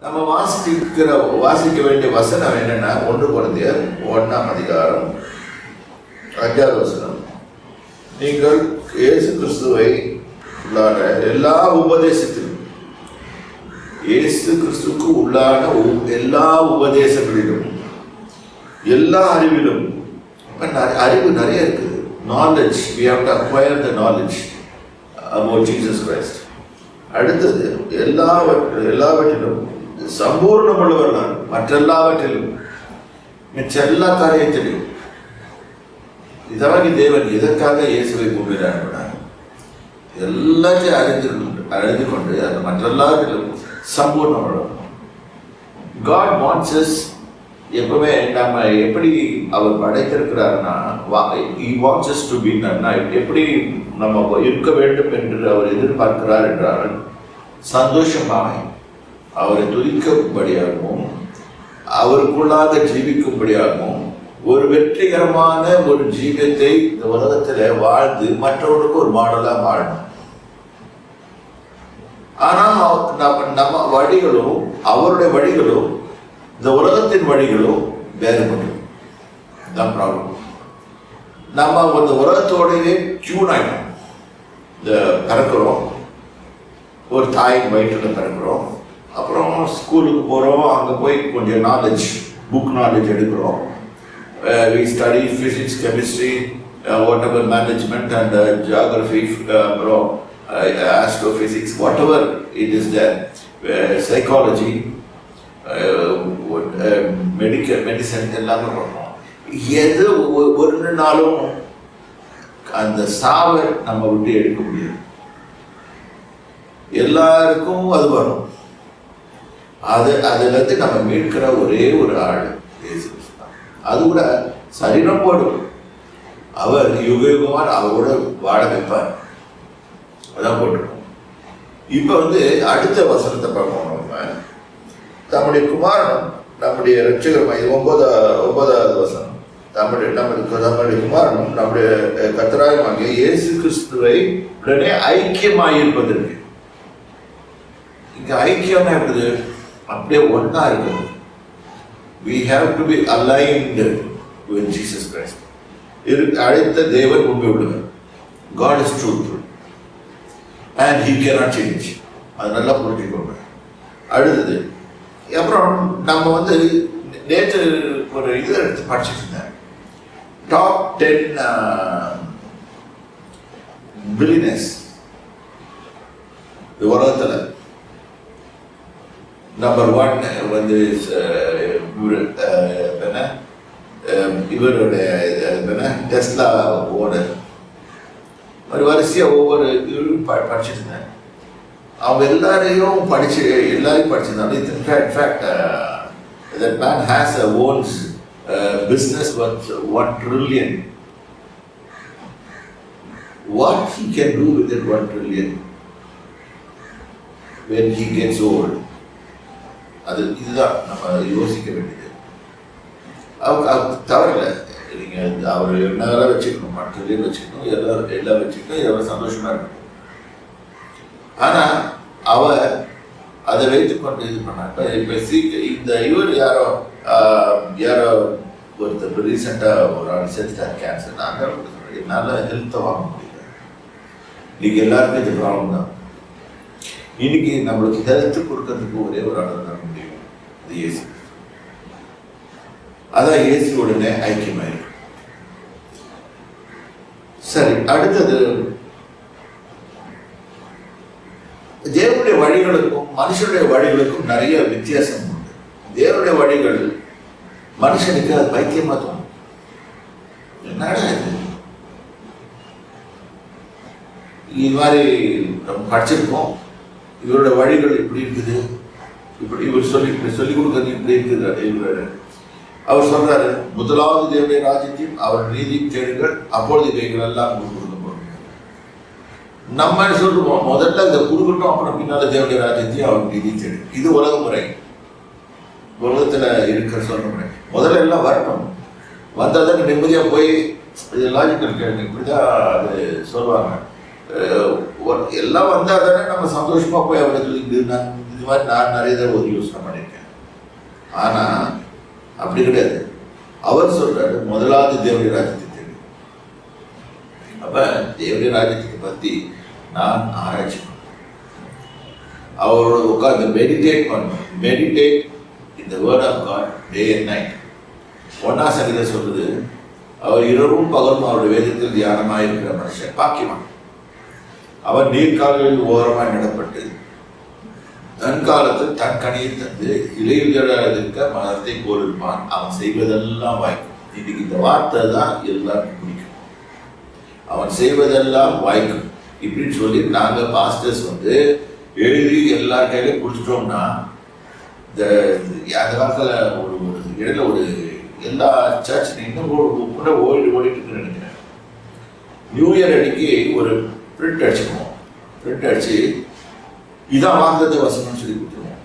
நம்ம வாசிக்க வேண்டிய வசனம் என்னன்னா 1 கொரிந்தியர் 1ஆம் அதிகாரம் 5வது வசனம். நீங்கள் இயேசு கிறிஸ்துவை உள்ளான எல்லா உபதேசத்திலும், இயேசு கிறிஸ்துவுக்கு உள்ளான எல்லா உபதேசங்களிலும், எல்லா அறிவிலும், அறிவு நிறைய இருக்குது. Knowledge, we have to acquire the knowledge about Jesus Christ. அடுத்தது எல்லாவற்றிலும் சம்பூர்ணம் உள்ளவர்கள், மற்றெல்லாவற்றிலும், மிச்ச எல்லா காரியத்திலும். இதற்கு தேவன் இதற்காக இயேசுவை பூமியில் அனுப்பினார். எல்லாத்தையும் அறிந்து கொண்டு அந்த மற்றெல்லாவற்றிலும் சம்பூர்ணம் உள்ளவர். God wants us, எப்பவுமே நம்ம எப்படி அவர் படைத்திருக்கிறார்னா, he wants us to be, எப்படி நம்ம இருக்க வேண்டும் என்று அவர் எதிர்பார்க்கிறார் என்றால், சந்தோஷமாக அவரை துதிக்கும்படியாகவும் அவருக்குள்ளாக ஜீவிக்கும்படியாகவும் ஒரு வெற்றிகரமான ஒரு ஜீவியத்தை இந்த உலகத்தில் வாழ்ந்து மற்றவர்களுக்கு ஒரு மாடலாக வாழணும். ஆனால் நம்ம வழிகளும் அவருடைய வழிகளும் இந்த உலகத்தின் வழிகளும் வேறுபடும். தான் ப்ராப்ளம். நம்ம அந்த உலகத்தோடையே டியூன் ஆகிடும். இந்த பிறக்கிறோம், ஒரு தாயின் வயிற்றில் பிறக்கிறோம், அப்புறம் ஸ்கூலுக்கு போகிறோம், அங்கே போய் கொஞ்சம் நாலேஜ், புக் நாலேஜ் எடுக்கிறோம். We study physics, chemistry, whatever, management and geography, astrophysics, whatever it is there, psychology, medicine எல்லாமே பண்ணுறோம். எது ஒரு நாளும் அந்த சாவை நம்ம விட்டு எடுக்க முடியாது. எல்லாருக்கும் அது வரும். அதுலேருந்து நம்ம மீட்கிற ஒரே ஒரு ஆள் இயேசு கிறிஸ்து தான். அது கூட சரீரம் போடும். அவர் யுகயுகமான அவரோட வாழ வைப்பார். அதான் போட்டிருக்கோம். இப்போ அடுத்த வசனத்தை பார்ப்போம். நம்ம தம்முடைய குமாரனும் நம்முடைய ரட்சகர் 9வது வசனம். நம்முடைய குமாரனும் நம்முடைய கர்த்தராகிய இயேசு கிறிஸ்துவை உடனே ஐக்கியமாயிருப்பதற்கு. இங்க ஐக்கியம் இருக்குது, அப்படியே ஒன்னா இருக்குது. We have to be aligned with Jesus Christ. அழைத்த தேவன் உண்மை உள்ளவர். God is truthful and he cannot change. அது நல்லா புரிஞ்சுக்கோங்க. அடுத்தது, அப்புறம் நம்ம நேற்று ஒரு இது எடுத்து படிச்சுட்டு இருந்தேன். டாப் 10 பில்லியனர்ஸ் உலகத்தில். நம்பர் 1 இவருடைய டெஸ்லா ஓனர். ஒரு வரிசையாக ஒவ்வொரு இதுவும் படிச்சுட்டு இருந்தேன். அவங்க எல்லாரையும் படிச்சிருந்தாலும், in fact that man has a own business worth 1 trillion. What he can do with that 1 trillion when he gets old? இதுதான் நம்ம யோசிக்க வேண்டியது. தவறில்லை, நீங்கள் அவர் என்ன வச்சுக்கணும், மற்ற வச்சுக்கணும், எல்லாம் வச்சுக்கணும், எவ்வளோ சந்தோஷமா இருக்கணும். ஆனால் அவர் அதை வைத்துக்கொண்டு இது பண்ணாங்க. இப்போ இந்த இவர் யாரோ ஒருத்தர் ரீசெண்டாக ஒரு ஆள் செத்துட்டார் கேன்சர். நாங்கள் என்னால் ஹெல்த்தை வாங்க முடியல. இன்னைக்கு எல்லாருக்கும் இது ப்ராப்ளம் தான். இன்னைக்கு நம்மளுக்கு ஹெல்த் கொடுக்கறதுக்கு ஒரே ஒரு ஆள் தான் முடியும், அது இயேசு. அதான் இயேசு உடனே ஐக்கியமாயிருக்கு. சரி, அடுத்தது, தேவனுடைய வழிகளுக்கும் மனுஷனுடைய வழிகளுக்கும் நிறைய வித்தியாசம் உண்டு. தேவனுடைய வழிகள் மனுஷனுக்கு அது பைத்தியமா தோணும். என்னடா இது மாதிரி நம்ம படிச்சிருக்கோம், இவருடைய வழிகள் இப்படி இருக்குது, இப்படி இவர் சொல்லி கொடுக்கறது இப்படி இருக்குது. அவர் சொல்றாரு, முதலாவது தேவனுடைய ராஜ்யத்தையும் அவர் நீதியும் தேடுங்கள், அப்பொழுது இவைகள் எல்லாம் கொடுக்கப்படும். நம்ம சொல்லுவோம், முதல்ல இதை கொடுக்கட்டும், அப்புறம் பின்னால தேவனுடைய ராஜ்யத்தையும் அவர் நீதியும் தேடு. இது உலக முறை, உலகத்துல இருக்கிற சொல்ற முறை. முதல்ல எல்லாம் வரணும், வந்தாதான் நிம்மதியா போய், இது லாஜிக்கல் கேள்வி, இப்படிதான் அது சொல்லுவாங்க. எல்லாம் வந்தால் தானே நம்ம சந்தோஷமா போய் அவரை இது மாதிரி நான் நிறைய தடவை ஒரு யோசனை பண்ணியிருக்கேன். ஆனால் அப்படி கிடையாது. அவர் சொல்றாரு முதலாவது தேவனுடைய ராஜ்யத்தை தேடி. அப்ப தேவனுடைய ராஜ்யத்தை பற்றி நான் ஆராய்ச்சி பண்ணேன். அவரோட உட்கார்ந்து மெடிடேட் பண்ணணும். Meditate in the word of God day and night. 1 சங்கீதம் சொல்றது, அவர் இரவும் பகலும் அவருடைய வேதத்தில் தியானமாக இருக்கிற மனுஷன் பாக்கியவான். அவர் நீர்க்கால்களில் ஓரமாய் நடப்பட்டு தன் காலத்தில் தன் கனியை தந்து இலையுதழாக இருக்க மரத்தை போல் இருப்பான். அவன் செய்வதெல்லாம் வாய்க்கும். இன்னைக்கு இந்த வார்த்தை தான் எல்லாருக்கும் பிடிக்கும். அவன் செய்வதெல்லாம் வாய்க்கும் இப்படின்னு சொல்லி நாங்கள் பாஸ்டர்ஸ் எழுதி எல்லா கையிலையும் கொடுத்துட்டோம்னா, இந்த அந்த காலத்தில் ஒரு இடையில ஒரு எல்லா சர்ச் இன்னும் கூட ஓடிட்டு இருக்குன்னு நினைக்கிறேன். நியூ இயர் அன்னைக்கு ஒரு பிரிண்ட் அடிச்சுக்குவோம். பிரிண்ட் அடிச்சு இதான் வாக்குத்தத்த வசனம்னு சொல்லி கொடுத்துருவோம்.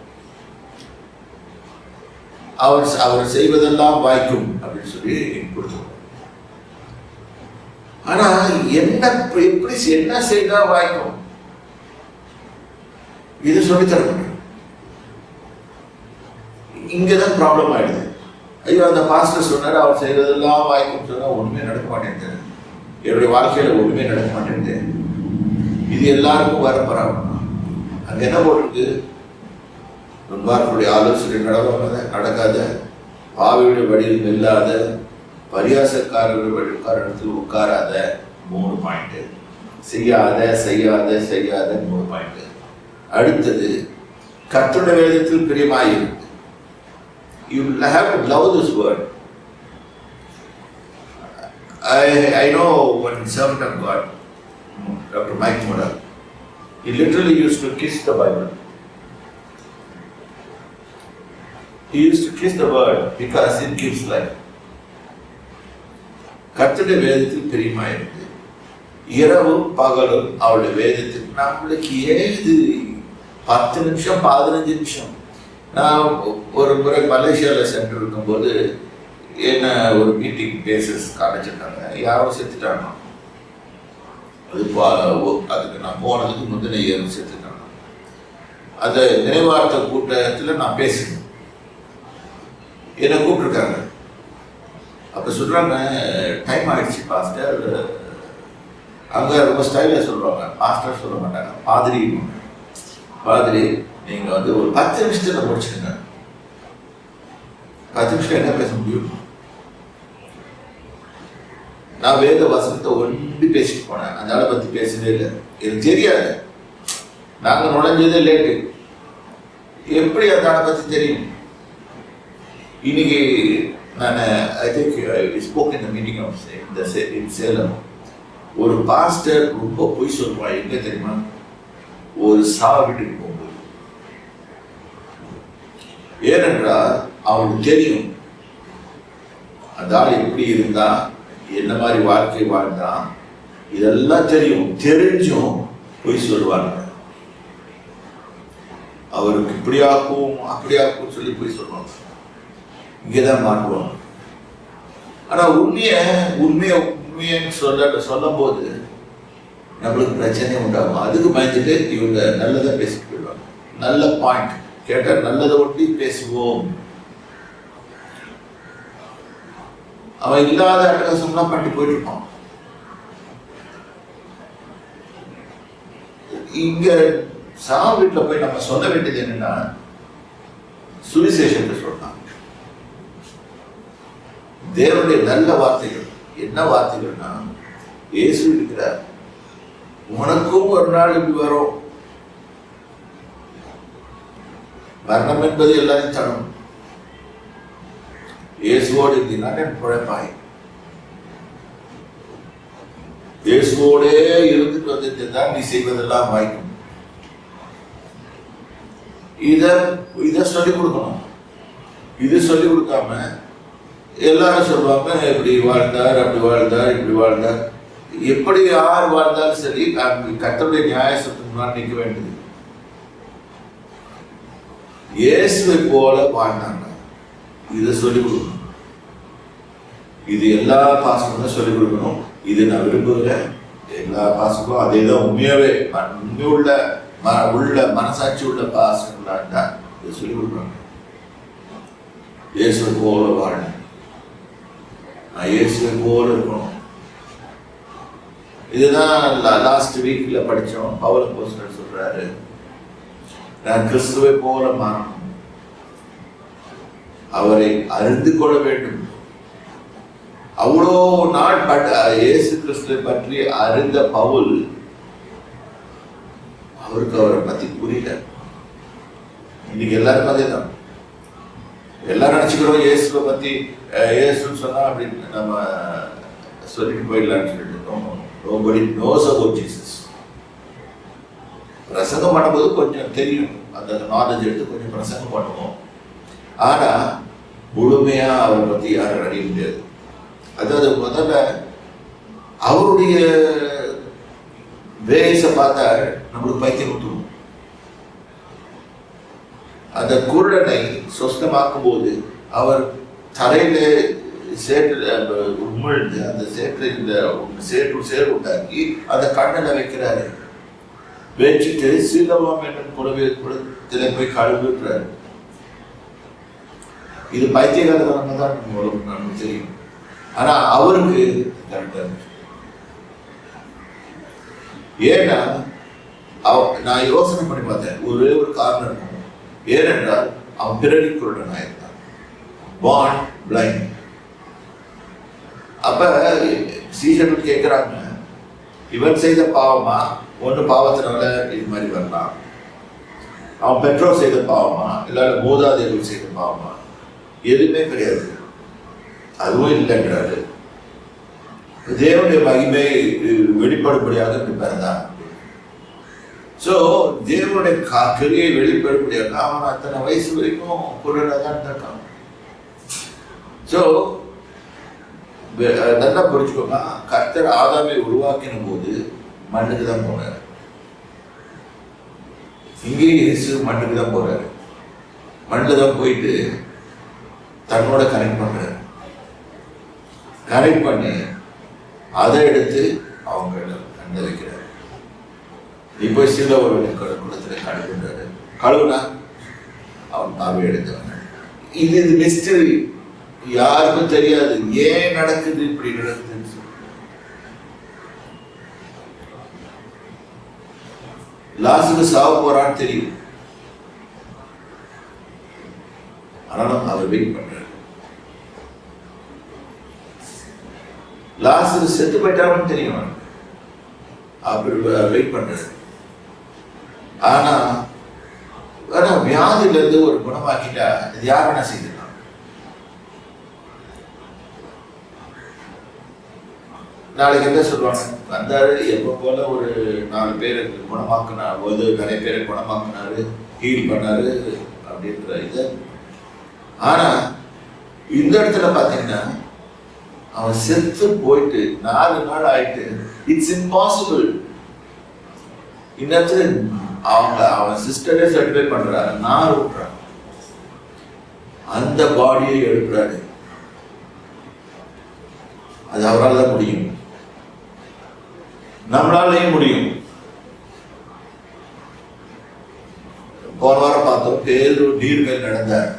அவர் செய்வதெல்லாம் வாய்க்கும் அப்படின்னு சொல்லி கொடுத்துருவோம். ஆனா எப்படி என்ன செய்தா வாய்க்கும் இது சொல்லித்தர முடியும். இங்கதான் ப்ராப்ளம் ஆயிடுது. ஐயோ அந்த பாஸ்டர் சொன்னாரு அவர் செய்வதெல்லாம் வாய்க்கும் சொன்னா ஒண்ணுமே நடக்க மாட்டேங்குது. என்னுடைய வாழ்க்கையில ஒண்ணுமே நடக்க மாட்டேங்குது. இது எல்லாருக்கும் வரப்போறாங்க. அங்க என்ன போட்டிருக்கு? நண்பர்களுடைய ஆலோசனை நடக்காத, பாவியுடைய வழியில் வெல்லாத, பரியாசக்காரர்கள் வழிகாரணத்தில் உட்காராத 3 பாயிண்ட். செய்யாத 3 பாயிண்ட். அடுத்தது கர்த்தருடைய வேதத்தில் பிரியமாயிருக்கு. You have to love this word. I know one servant of God, Dr. Mike Moda, he literally used to kiss the Bible. He used to kiss the word because it gives life. கர்த்தருடைய வேதத்தில் பிரியமாயிருக்கு. இரவும் பகலும் அவருடைய வேதத்தில் நம்மளுக்கு ஏது 10 நிமிஷம் 15 நிமிஷம். நான் ஒரு முறை மலேசியாவில் சென்று இருக்கும்போது என்ன ஒரு மீட்டிங் பேசஸ் காமிச்சிருக்காங்க. யாரோ செத்துட்டாங்க. அதுக்கு நான் போனதுக்கு முந்தின இயர் செத்துட்டாங்க. அந்த நினைவார்த்த கூட்டத்தில் நான் பேசினேன். என்னை கூப்பிட்டுருக்காங்க. அப்போ சொல்கிறாங்க, டைம் ஆகிடுச்சு பாஸ்டர். அங்கே ரொம்ப ஸ்டைலாக சொல்லுவாங்க. பாஸ்டர் சொல்ல மாட்டாங்க, பாதிரி நீங்கள் ஒரு 10 நிமிஷத்தில் முடிச்சுடுங்க. 10 நிமிஷம் என்ன பேச முடியும்? நான் வேத வசனத்தை ஒன்றி பேசிட்டு போனேன். அந்த ஆளை பற்றி பேசவே இல்லை. எனக்கு தெரியாது. நாங்கள் நுழைஞ்சதே லேட்டு. எப்படி அந்த ஆளை பற்றி தெரியும்? இன்னைக்கு நான் I think spoke in the meeting of Salem. ஒரு பாஸ்டர் ரொம்ப பொய் சொல்லுவான். எங்க தெரியுமா? ஒரு சாவு வீட்டுக்கு போகும்போது. ஏனென்றால் அவனுக்கு தெரியும் அந்த ஆள் எப்படி இருந்தா, என்ன மாதிரி வாழ்க்கை வாழ்ந்தான், இதெல்லாம் தெரியும். தெரிஞ்சும் பொய் சொல்லுவாங்க. அவருக்கு இப்படியாக்கும் அப்படியாக்கும் சொல்லி பொய் சொல்லுவாங்க. இங்கேதான் மாட்டுவாங்க. ஆனா உண்மையை சொல்லும் போது நம்மளுக்கு பிரச்சனை உண்டாகும். அதுக்கு பயந்துட்டு இவங்க நல்லதை பேசிட்டு போயிடுவாங்க. நல்ல பாயிண்ட் கேட்டா நல்லதை ஒட்டி பேசுவோம். அவன் இல்லாத அட்டகாசம்லாம் பண்ணி போயிட்டு இருப்பான். இங்க சாவு வீட்டுல போய் நம்ம சொல்ல வேண்டியது என்னன்னா, சுவிசேஷத்தை சொல்லலாம். தேவனுடைய நல்ல வார்த்தைகள். என்ன வார்த்தைகள்னா, இயேசு இருக்கிறார், உனக்கும் ஒரு நாள் இப்படி வரும். மரணம் என்பது எல்லாரும் தரும். இயேசுவோடு இருந்தீங்கன்னா குழப்பாய். இயேசுவோடே இருந்துட்டு வந்துட்டு தான் நீ செய்வதெல்லாம் வாய்க்கும். இத சொல்லிக் கொடுக்கணும். இது சொல்லிக் கொடுக்காம எல்லாரும் சொல்லுவாங்க, இப்படி வாழ்ந்தார், அப்படி வாழ்ந்தார், இப்படி வாழ்ந்தார். எப்படி யார் வாழ்ந்தாலும் சரி, கர்த்தருடைய நியாயத்துக்கு முன்னாடி நிற்க வேண்டியது. இயேசுவை போல வாழ்ந்தாங்க. இதை சொல்லிக் கொடுக்கணும். இது எல்லா பாசங்களும் சொல்லிக் கொடுக்கணும். இது நான் விரும்புகிறேன். எல்லா பாசங்களும் அதே தான். உண்மையாவே உண்மையுள்ள உள்ள மனசாட்சி உள்ள பாசங்களாண்டா இதை சொல்லி கொடுக்குறாங்க. இயேசுவை போல வாழணும், நான் இயேசுவை போல இருக்கணும். இதுதான் லாஸ்ட் வீக்ல படித்தோம். பவுல் அப்போஸ்தலர் சொல்றாரு, நான் கிறிஸ்துவை போல மாறணும், அவரை அறிந்து கொள்ள வேண்டும். அவ்வளோ நாள் இயேசு கிறிஸ்துவை பற்றி அறிந்த பவுல், அவருக்கு அவரை பத்தி புரியல. இன்னைக்கு எல்லாருக்கும் அதே தான். எல்லாரும் நினைச்சுக்கிறோம் இயேசுவை பத்தி, இயேசுன்னு சொன்னா அப்படின்னு நம்ம சொல்லிட்டு போயிடலான்னு சொல்லிட்டு. Nobody knows about Jesus. பிரசங்கம் பண்ணும்போது கொஞ்சம் தெரியும், அந்த நாலேஜ் எடுத்து கொஞ்சம் பிரசங்கம் பண்ணுவோம். ஆனா முழுமையா அவரை பத்தி யாரும் அறிய முடியாது. அதாவது முதல்ல அவருடைய வேஸை பார்த்தா நம்மளுக்கு பைத்தியம் விட்டுரும். அந்த குருடனை சொஸ்தமாக்கும் போது அவர் தரையில உமிழ்ந்து அந்த சேறு உண்டாக்கி அந்த கண்ணில் வைக்கிறாரு. வச்சுட்டு சீலவாம் என்னும் குளத்தில போய் கழுவுறாரு. இது பைத்தியகாரத்தனமா தான் நமக்கு தெரியும். ஆனா அவருக்கு கரெக்டா இருந்துச்சு. ஏன்னா நான் யோசனை பண்ணி பார்த்தேன், ஒரே ஒரு காரணம் இருக்கும். ஏனென்றால் அவன் பிறவி குருடன் ஆயிருந்தான், born blind. அப்ப சீசர்கள் கேட்கிறாங்க, இவன் செய்த பாவமா, ஒன்று பாவத்தினால இது மாதிரி வரலாம், அவன் பெற்றோர் செய்த பாவமா, இல்ல மூதாதையர்கள் செய்த பாவமா? எதுவுமே கிடையாது, அதுவும் இல்லைன்றாரு. தேவனுடைய மகிமை வெளிப்படும்படியாக பிறந்தான். ஸோ தேவனுடைய கிரியை வெளிப்படும்படியாக அவன் அத்தனை வயசு வரைக்கும் குருடா தான் இருக்கான். ஸோ நல்லா புரிஞ்சுக்கோங்க, கர்த்தர் ஆதாமை உருவாக்கின போது மண்ணுக்கு தான் போனார். இங்கேயும் இயேசு மண்ணுக்கு தான் போறாரு. மண்ணில் தான் போயிட்டு தன்னோட கனெக்ட் பண்றாரு. கனெக்ட் பண்ணி அதை எடுத்து அவங்க கண்ண வைக்கிறாரு. இப்போ சில ஒரு குளத்துல கழுவுறாரு. கழுவுனா அவன் பார்வை எடுத்தவன். இது மிஸ்டரி, யாருக்கும் தெரியாது ஏன் நடக்குது, இப்படி நடக்குதுன்னு சொல்லி. லாஸ்டுக்கு சாவ போறான்னு தெரியும், ஆனாலும் அவர் வெயிட் பண்றாரு. லாஸ்டுக்கு செத்து போயிட்டாருன்னு தெரியும், அப்படி வெயிட் பண்றாரு. ஆனா வியாதியில இருந்து ஒரு குணமாக்கிட்டா இது யார் வேணா செய்யலாம். நாளைக்கு என்ன சொல்லுவாங்க, வந்தாரு எப்ப போல ஒரு 4 பேரை குணமாக்குனாரு, நிறைய பேரை குணமாக்குனாரு, ஹீல் பண்ணாரு அப்படின்ற இது. ஆனா இந்த இடத்துல பாத்தீங்கன்னா அவன் செத்து போயிட்டு 4 நாள் ஆயிட்டு, இட்ஸ் இம்பாசிபிள். இந்த இடத்துல அவன் சிஸ்டரே சர்டிஃபை பண்றாரு, நார் விட்டுறான், அந்த பாடியை எடுக்கிறாரு. அது அவரால் தான் முடியும், நம்மளாலேயும் முடியும். போன வாரம் பார்த்தோம், பேரு நீர்கள் நடந்தார்.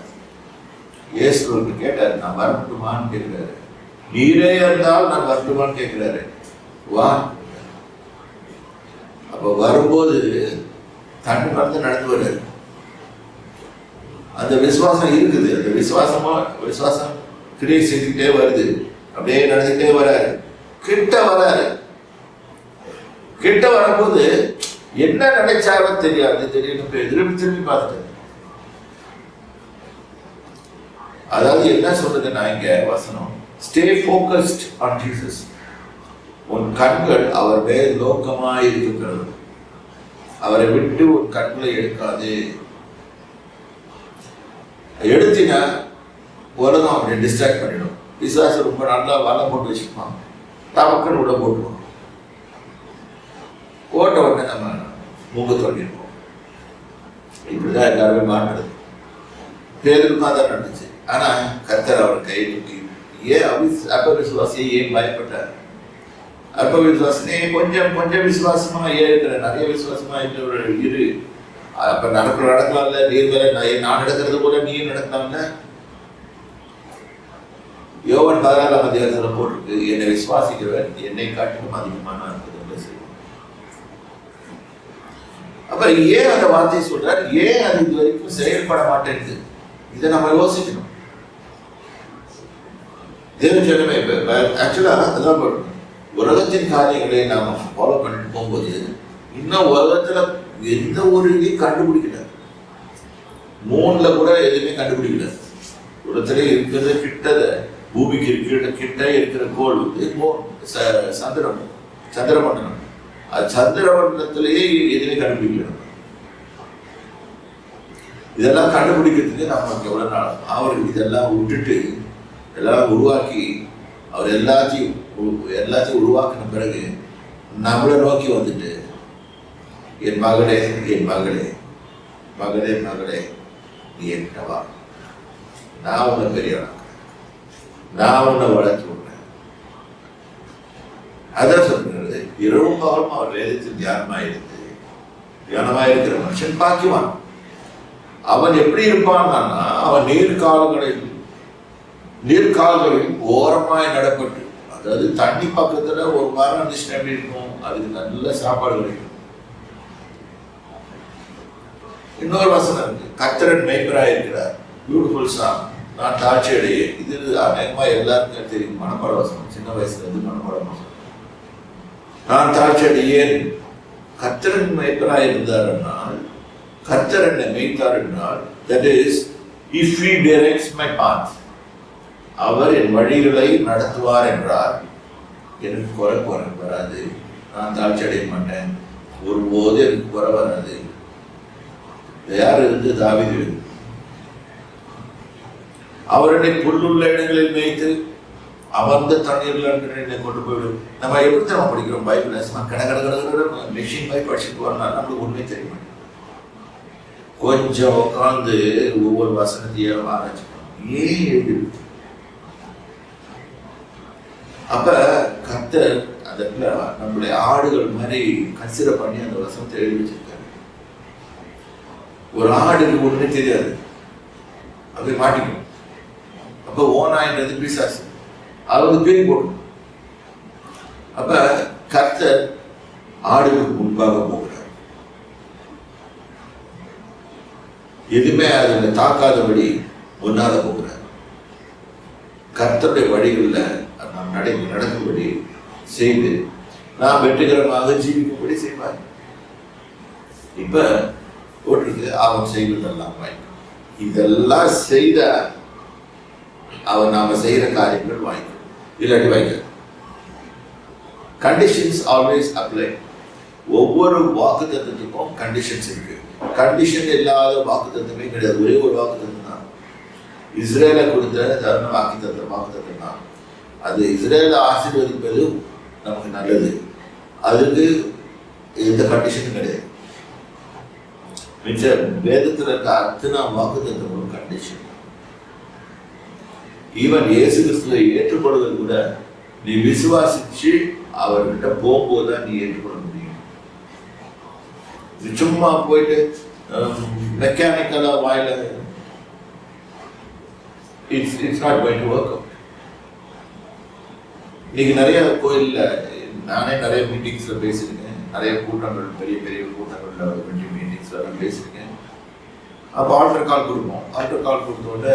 இயேசுக்கு கேட்டார், நான் வரட்டுமான்னு கேட்கிறாரு. நீரே இருந்தால் நான் வரட்டுமான்னு கேட்கிறாரு. வா. அப்ப வரும்போது தண்ணி மறந்து நடந்து வர்றாரு. அந்த விசுவாசம் இருக்குது. அந்த விசுவாசம் கிரியை செஞ்சுக்கிட்டே வருது. அப்படியே நடந்துக்கிட்டே வராரு. கிட்ட வராரு. கிட்ட வரும்போது என்ன நினைச்சாலும் தெரியாது, திடீர்னு திரும்பி பார்த்துட்டாரு. அதாவது என்ன சொல்றது, நான் இங்க வசனம், ஸ்டே ஃபோக்கஸ்ட் ஆன் ஜீசஸ். உன் கண்கள் அவர் மேல் நோக்கமாய் இருக்கிறது. அவரை விட்டு உன் கண்களை எடுக்காது. எடுத்தினா உலகம் அப்படி டிஸ்ட்ராக்ட் பண்ணிடும். விசுவாசம் ரொம்ப நல்லா வலை போட்டு வச்சுப்பான், தமக்கன் உட போட்டுருவோம். ஓட்ட உடனே நம்ம மூக்க தோண்டிருப்போம். இப்படிதான் எல்லாருமே மாட்டுறது. பேருக்கும் தான் நடந்துச்சு. ஆனா கர்த்தர் அவர் கை தூக்கி, ஏன் அப்ப விசுவாசியை ஏன் பயப்பட்டார்? அற்ப விசுவாசம், நீ கொஞ்சம் கொஞ்சம் விசுவாசமா இருக்கிற, நிறைய விசுவாசமா இருக்கிற இரு. அப்ப நடக்கலாம்ல, நீர் வேற நான் நடக்கிறது போல நீ நடக்கலாம்ல. யோவான் 16ஆம் அதிகாரத்துல போட்டிருக்கு, என்னை விசுவாசிக்கிறவன் என்னை காட்டிலும் அதிகமான அற்புதங்களை செய்வான். அப்ப ஏன் அந்த வார்த்தையை சொல்றார், ஏன் அது இது வரைக்கும் செயல்பட மாட்டேங்குது, இதை நம்ம யோசிக்கணும். தேவச்சனமே ஆக்சுவலா அதான் உலகத்தின் காரியங்களை நாம ஃபாலோ பண்ணிட்டு போகும்போது இன்னும் உலகத்துல எந்த ஒரு இதையும் கண்டுபிடிக்கல, மூணுல கூட எதுவுமே கண்டுபிடிக்கல. உலகத்திலே இருக்கிறது கிட்டத பூமிக்கு இருக்கிற கிட்ட இருக்கிற கோள் சந்திரமண்டலம். அது சந்திரமண்டலத்திலேயே எதுவுமே கண்டுபிடிக்கல. இதெல்லாம் கண்டுபிடிக்கிறதுக்கு நமக்கு எவ்வளவு நாள் அவர் இதெல்லாம் விட்டுட்டு எல்லாம் உருவாக்கி அவர் எல்லாத்தையும் உருவாக்கின பிறகு நம்மளை நோக்கி வந்துட்டு, என் மகளே என் மகளே மகளே மகளே நீ என்கிட்ட வா, நான் உன்னை பெரியவனாக்கிறேன், நான் உன்னை வளர்த்து விடுறேன். அதான் சொல்றது, இரவும் பகலும் அவர் வேதத்தில் தியானமாயிருக்கிற மனுஷன் பாக்கியவான். அவன் எப்படி இருப்பான்னா, அவன் நீர்கால்களில் ஓரமாய் நடப்பட்டு, அதாவது தண்ணி பக்கத்துல ஒரு வாரம் இருந்துச்சுன்னா எப்படி இருக்கும், அதுக்கு நல்ல சாப்பாடு கிடைக்கும். இன்னொரு வசனம் இருக்கு, கர்த்தர் மேய்ப்பராய் இருக்கிறார், பியூட்டிஃபுல் சாங், நான் தாட்சி அடையே. இது அநேகமா எல்லாருக்கும் தெரியும், மனப்பாட வசனம், சின்ன வயசுல இருந்து மனப்பாட வசனம். நான் தாட்சி அடையேன், கர்த்தர் மேய்ப்பராய் இருந்தாருன்னா, கர்த்தர் என்னை மேய்த்தார் என்றால், that is, if he directs my path, அவர் என் வழிகளை நடத்துவார் என்றால் எனக்கு குறை வராது, நான் தாழ்ச்சி அடைய மாட்டேன், ஒருபோது எனக்கு குறை வராது. யார் இருந்து தாவீது, அவர் என்னை புல்லுள்ள இடங்களில் மேய்த்து அமர்ந்த தண்ணீர்ல என்னை கொண்டு போய்விடும். நம்ம எப்படி நம்ம படிக்கிறோம் பைபிள், கடை மெஷின் மாதிரி படிச்சுட்டு வரலாம், நம்மளுக்கு உண்மை தெரியுமா? கொஞ்சம் உட்காந்து ஒவ்வொரு வசனத்தையும் ஆராய்ச்சிக்கணும், ஏன் எழுதி. அப்ப கர்த்தர் அதுல நம்மளுடைய ஆடுகள் மாதிரி கன்சிடர் பண்ணி அந்த வசனத்தை எழுதி வச்சிருக்காரு. ஒரு ஆடுக்கு ஒண்ணுமே தெரியாது, அப்படி மாட்டிக்கும். அப்ப ஓனாயின்றது பிசாசு, அது பேர் போடும். அப்ப கர்த்தர் ஆடுகளுக்கு முன்பாக போகிறார், எதுவுமே அதுல தாக்காதபடி முன்னால போகிறார். கர்த்தருடைய வழிகளில் நாம் நடக்கும்படி செய்து நாம் வெற்றிகரமாக ஜீவிக்கும்படி செய்வார். இப்ப போட்டிருக்கு, அவன் செய்வதெல்லாம் வாய்க்கும். இதெல்லாம் செய்த அவன் நாம செய்யற காரியங்கள் வாய்க்கும், இல்லாட்டி வாய்க்க. Conditions always apply. ஒவ்வொரு வாக்கு தத்துவத்துக்கும் கண்டிஷன்ஸ் இருக்கு. கண்டிஷன் இல்லாத வாக்கு தத்துவமே கிடையாது. ஒரே ஒரு வாக்கு தத்துவம் தான், இஸ்ரேலை கொடுத்த தர்ம வாக்கு தத்துவம் தான். அது இஸ்ரேலை ஆசீர்வதிப்பது நமக்கு நல்லது, அதுக்கு எந்த கண்டிஷனும் கிடையாது. மிச்ச வேதத்தில் இருக்க அத்தனை வாக்கு தத்துவங்களும் கண்டிஷன். ஈவன் இயேசு கிறிஸ்துவை ஏற்றுக்கொள்வது கூட நீ விசுவாசிச்சு அவர்கிட்ட போகும்போதுதான் நீ ஏற்றுக்கொள்ள முடியும். சும்மா போயிட்டு மெக்கானிக்கலா வாயில it's not going to work out. இன்னைக்கு நிறைய கோயில்ல நானே நிறைய மீட்டிங்ஸ்ல பேசியிருக்கேன், நிறைய கூட்டங்கள், பெரிய பெரிய கூட்டங்கள்ல மீட்டிங்ஸ்ல பேசியிருக்கேன். அப்போ ஆல்டர் கால் கொடுப்போம். ஆல்டர் கால் கொடுத்தோட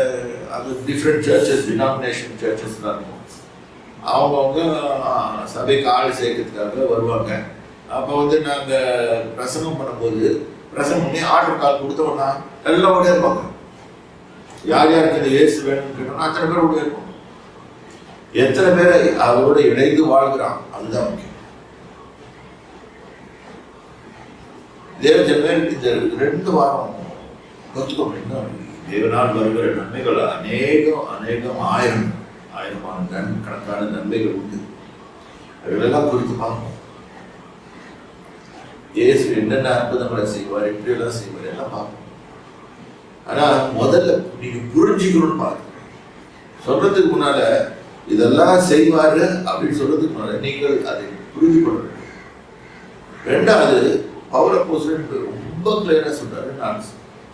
அது டிஃப்ரெண்ட் சர்ச்சஸ், டினாமினேஷன் சர்ச்சஸ் தான் இருக்கும். அவங்கவுங்க சபைக்கு ஆள் சேர்க்கறதுக்காக வருவாங்க. அப்போ நாங்கள் பிரசங்கம் பண்ணும்போது பிரசங்கம் பண்ணி ஆல்டர் கால் கொடுத்தோம்னா எல்லாம் ஓட இருப்பாங்க. யார் யாருக்கு இந்த இயேசு வேணும்னு கேட்டோம்னா அத்தனை பேர் ஓட இருப்பாங்க. எத்தனை பேர் அவரோட இணைந்து வாழ்கிறான், அதுதான் முக்கியம். தேவஜனமே இந்த 2 வாரம் கற்றுக்கோங்க. தேவனால் வருகிற நன்மைகள் அநேகம் ஆயிரமான கணக்கான நன்மைகள் உண்டு. அதெல்லாம் குறித்து பார்க்கணும். இயேசு என்னென்ன அற்புதங்களை செய்வார், எப்படியெல்லாம் செய்வார் எல்லாம் பார்க்கணும். ஆனா முதல்ல நீங்க புரிஞ்சுக்கணும்னு பார்க்கணும். சொல்றதுக்கு முன்னால இதெல்லாம் செய்வாரு அப்படின்னு சொல்றதுக்கு முன்னால நீங்கள் அதை உறுதிப்பட வேண்டும். ரெண்டாவது பவுல் அப்போஸ்தலன் ரொம்ப கிளியரா சொல்றாரு, நான்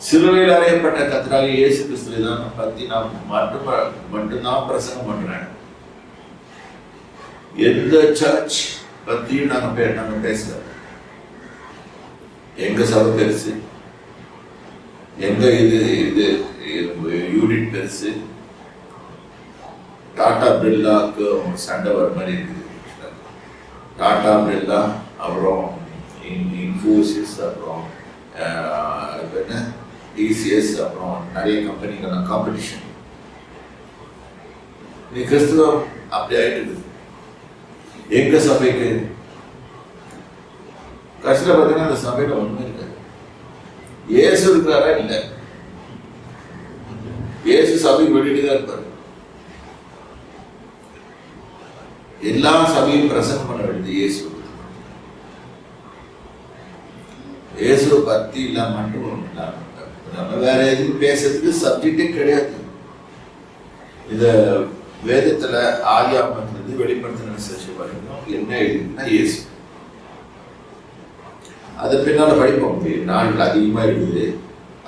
சிலுவையில் அறையப்பட்ட கர்த்தராகிய இயேசு கிறிஸ்துவை தான் பத்தி நான் மட்டும்தான் பிரசங்கம் பண்றேன். எந்த சர்ச் பத்தியும் நாங்க பேசல. எங்க சபை பெருசு, எங்க இது யூனிட் பெருசு, டாடா பிர்லாக்கு சண்டை வர மாதிரி இருக்குது. டாடா பிர்லா, அப்புறம் இன்ஃபோசிஸ், அப்புறம் என்ன டிசிஎஸ், அப்புறம் நிறைய கம்பெனிகள்லாம் காம்படிஷன். நீ கிறிஸ்துவம் அப்படி ஆயிட்டு எங்க சபைக்கு கஷ்டம் பார்த்தீங்கன்னா அந்த சபையில ஒண்ணுமே இல்லை. இயேசு இருக்கிறாரா? இல்லை. இயேசு சபைக்கு வெளியிட்டு தான் இருப்பாரு. எல்லா சபையும் பிரசங்கம் பண்ண வேண்டியது இயேசு. இயேசுவை பத்தி இல்லாம மட்டும் நம்ம வேற எதுவும் பேசுறதுக்கு சப்ஜெக்டே கிடையாது. இந்த வேதத்துல ஆதியாகமத்திலிருந்து வெளிப்படுத்தின விசேஷம் வரைக்கும் என்ன எழுதுன்னா இயேசு. அது பின்னால படிப்போம், நாட்கள் அதிகமா இருக்குது,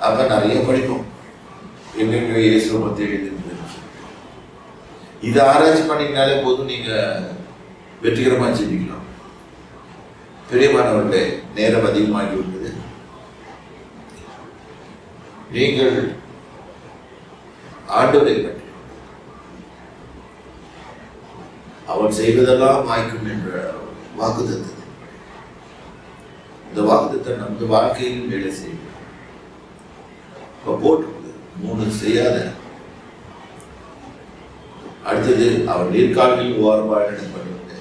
அப்ப நிறைய படிப்போம் எங்கெங்க இயேசுவை பத்தி எழுதுறது. இதை ஆராய்ச்சி பண்ணீங்கனாலே போதும், நீங்க வெற்றிகரமா செஞ்சுக்கலாம். பெரியமானவர்களே, நேரம் அதிகமாகி விட்டது. நீங்கள் ஆண்டவரை பற்றி அவர் செய்வதெல்லாம் வாய்க்கும் என்ற வாக்குத்தத்தம், இந்த வாக்குத்தத்தம் நமது வாழ்க்கையில் வேலை செய்யும். போட்டு 3 செய்யாத. அடுத்தது, அவர் நீர்கால்களில் ஓரமாக நடப்பட்டு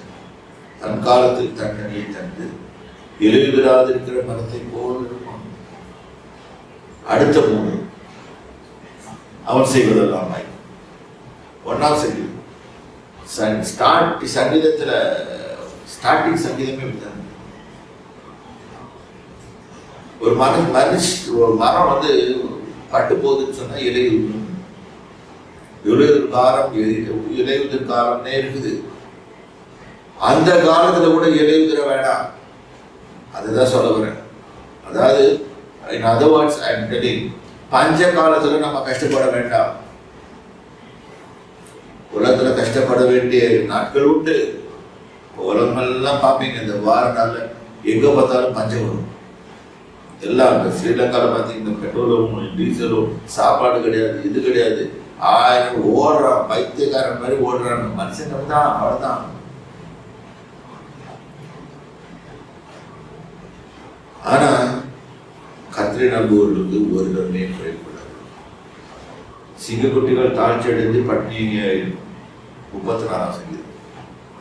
தன் காலத்தில் தண்டனையை தந்து எழுதிராதிருக்கிற மரத்தை போல் இருக்கும். அடுத்த 3 அவன் செய்வதெல்லாம் வாய்க்கும். 1ஆம் சங்கீதத்துல ஸ்டார்டிங் சங்கீதமே விட்டாங்க. ஒரு மரம் வந்து பட்டு போகுதுன்னு சொன்னா இலையுதிர் காலம்னே இருக்குது. அந்த காலத்துல கூட இலையுதிர வேண்டாம், அதுதான் சொல்ல வரேன். அதாவது in other words I am telling, பஞ்ச காலத்துல நம்ம கஷ்டப்பட வேண்டாம். உலகத்துல கஷ்டப்பட வேண்டிய நாட்கள் உண்டு. உலகமெல்லாம் பார்ப்பீங்க, இந்த வார நாள்ல எங்க பார்த்தாலும் பஞ்சம் வரும். எல்லாம் ஸ்ரீலங்கால பார்த்தீங்கன்னா பெட்ரோலும் டீசலும் சாப்பாடு கிடையாது, இது கிடையாது. 1000 ஓடுறான், பைத்தியக்காரன் மாதிரி ஓடுறான். மனுஷன் தான், அவ்வளவுதான். ஆனா கத்திரை நம்புவர்களுக்கு ஒரு நன்மையை குறைக்கூடாது. சிங்கக்குட்டிகள் தாழ்ச்சி அடைந்து பட்டினிங்க இருக்கும். 34ஆம் சங்கீதம்.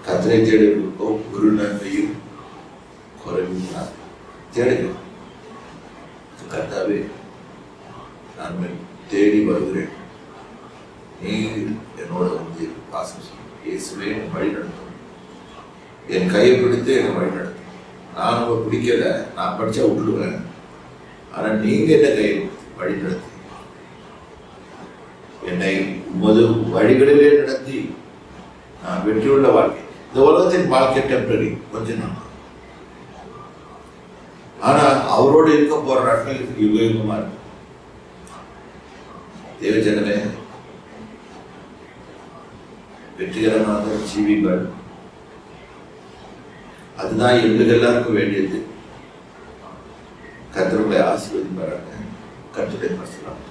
கத்திரை தேடுவதற்கோ ஒரு நன்மையும் குறைவும் தேடுகிறோம். கர்த்தாவே, நான் தேடி வருகிறேன், நீர் என்னோட வந்து பாசம் செய்யும். இயேசுவே என்னை வழி நடத்தும், என் கையை பிடித்து என்னை வழி நடத்தும். நான் உங்களை பிடிக்கல, நான் படிச்சா விட்டுடுவேன். ஆனா நீங்க என்ன கையை வழி நடத்தி என்னை உமது வழிகளிலே நடத்தி நான் வெற்றியுள்ள வாழ்க்கை. இந்த உலகத்தின் வாழ்க்கை டெம்பரரி, கொஞ்ச நாள். ஆனா அவரோடு இருக்க போற நாட்கள் யுகமா இருக்கு. தேவஜனமே, வெற்றிகரமாக ஜீவிகள். அதுதான் எங்களுக்கு எல்லாருக்கும் வேண்டியது. கர்த்தருடைய ஆசீர்வதிப்பாராக. கர்த்தருடைய பரிசுத்தம்.